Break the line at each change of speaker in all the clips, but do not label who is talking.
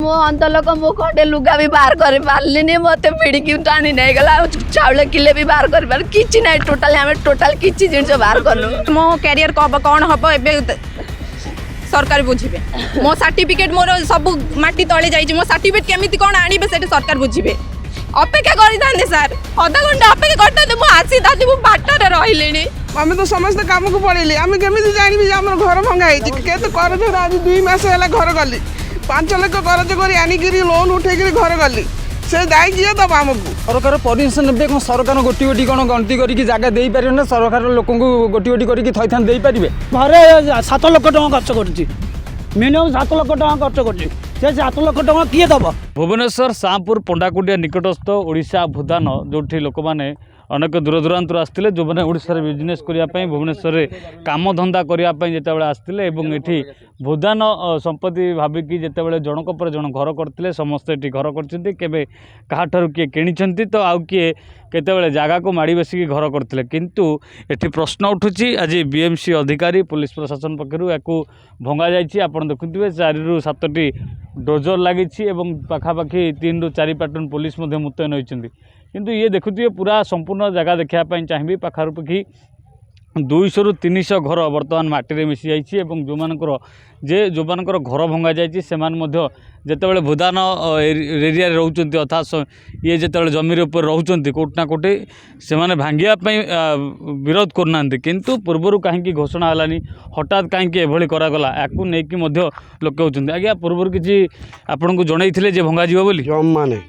मो अंत लोक मो खंडे लुगा भी बाहर कर पारलिनी मत भिड़की टाणी नहीं गला चाउल किले भी बाहर कर पार किछि नहीं टोटल आम टोटल किछि जिनिस बाहर करनु
मो कैरियर कौन हम ए सरकार बुझे मो सर्टिफिकेट मोर सब माटी तले जाइए मो सर्टिफिकेट केमिति कौन आनिबे सेठी सरकार बुझे अपेक्षा करिथांदे सर आधा घंटा अपेक्षा करते मु आसी दादी मु बाटर रहिलेनी
आम तो समस्त काम को पड़ेली आम केमी जानवी आम घर भंगा होते करज आज 2 मास है घर गली 5 लाख करज कर आनिक लोन उठे घर गली से दायी किए दब आमको
सरकार परमिशन ने कौन सरकार गोटी गोटी कौन गणति करके जगह दे पारे ना सरकार लोक गोटी गोटी करके थैथान दे पारे
घरे 7 लाख टका खर्च कर मिनिमम 7 लाख टका खर्च कर 7 लाख टका किए दब
भुवनेश्वर शाहपुर पंडाकुटिया निकटस्थ ओडिशा भूदान जो लोक मैंने अनेक दूर दूरांतर आसते जो मैंने ओडिशा बिजनेस करने भुवनेश्वर में काम धंदा करने जिते आसते ये भूदान संपत्ति भाविकी जिते जनक पर जन घर करते समस्ते ये घर कर किए किणी तो आउ किए केतबेले जगह को माड़ी बसिक घर करते किंतु एठी प्रश्न उठुची आज बीएमसी अधिकारी पुलिस प्रशासन पक्षर या भंगा जाइए आप देखुए 4 ରୁ 7टी डोजर लगी पाखापाखि 3 ରୁ 4 प्लाटून पुलिस मुतयन होती किंतु ये देखुए पूरा संपूर्ण जगह देखापी चाहिए पाखापाखि 200 ରୁ 300 घर बर्तमान माटी मिसी जाइए जो मानकर जो मानकर घर भंगा जाइए जितेबाला भूदान एरिया रोच अर्थात ये जिते जमीर उपर रोच कोटना कोटी से भांगापी विरोध करना किंतु पूर्वर कहीं घोषणा है हठात कहीं एभली करागला या लोक होती आज्ञा पूर्वर किसी आपन को जनई भंगा बोली
माने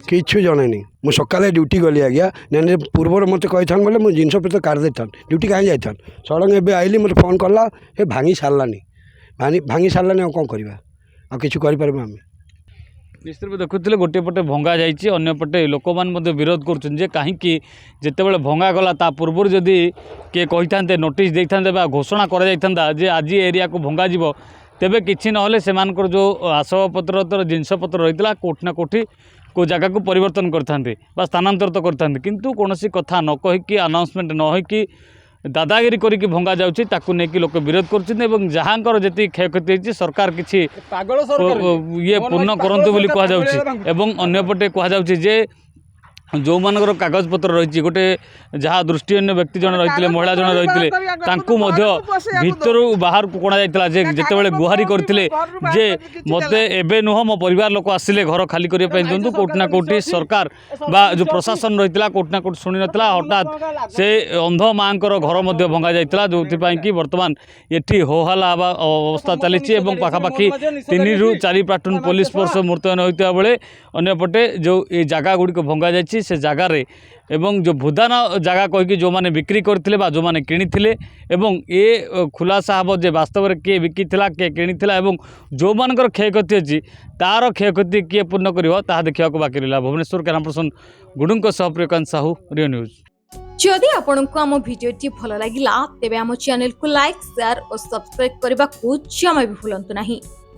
किच्छु जन नहीं मुझे सकाले ड्यूटी गली आज्ञा ना पूर्वर मत कही था बोले मुझे जिनस पत्र काट दे ड्यूटी कहीं जाता सडन एवं आइली मत फोन कला हे भांगी सारानी भांगी सारानी कौन करवा आ कि आम
निश्चित देखुले गोटे पटे भंगा जाइए अन्यपटे लोक मैंने विरोध कर कहीं जितेबाला भंगा गला ता पूर्व जदि किए कही था नोटिस दे था घोषणा कर आज एरिया को भंगा जीव तेबे किछि नहले सेमानकर जो आसबाबपत्र जिनसपत्र रही है कोठी ना कोठी को जगह को परिवर्तन करते स्थानांतरित करते किंतु कौन कथा न कहीकि अनाउंसमेंट न होकि दादागिरी करके भंगा जाऊँगी ताकू नहीं लोक विरोध कर जहाँकर जी क्षयक्षति होती सरकार किसी ये पूर्ण करूँ बोली कहु अन्यपटे कहु जो मानकर कागज पत्र रही गोटे जहाँ दृष्टिअन्य व्यक्ति जन रही महिला जन रही भीतर बाहर को कोणा जाता जितेबाला गुहारी करते जे मत एवं नुह मो परिवार लोक आसिले घर खाली करने दिंतु कोटना कोटी सरकार बा जो प्रशासन रही है कोटना कोटी शुणी नाला हठात से अंध माँ घर भंगा जाता जो कि बर्तमान ये होहला अवस्था चली पाखापाखि 3 ରୁ 4 प्लाटून पुलिस फोर्स मुतयन होता बेले अंपटे जो ये जगह गुड़िक भंगा जाइए से जगार एवं जो भूदान जगह कहीकि जो मैंने बिक्री करते जो मैंने किणी एवं ये खुलासा हम जे वास्तव में किए बिकी किए किणी जो मानकर क्षयक्षति अच्छी तार क्षयक्षति किए पूर्ण कर देखा बाकी रहा भुवनेश्वर कैमरापर्सन गुडुंक सह प्रियकांत साहू रियो न्यूज
जदि आपंक आम भिडी भल लगा तेब आम चैनल को लाइक शेयर और सब्सक्राइब करने को जमा भी भूलु नहीं।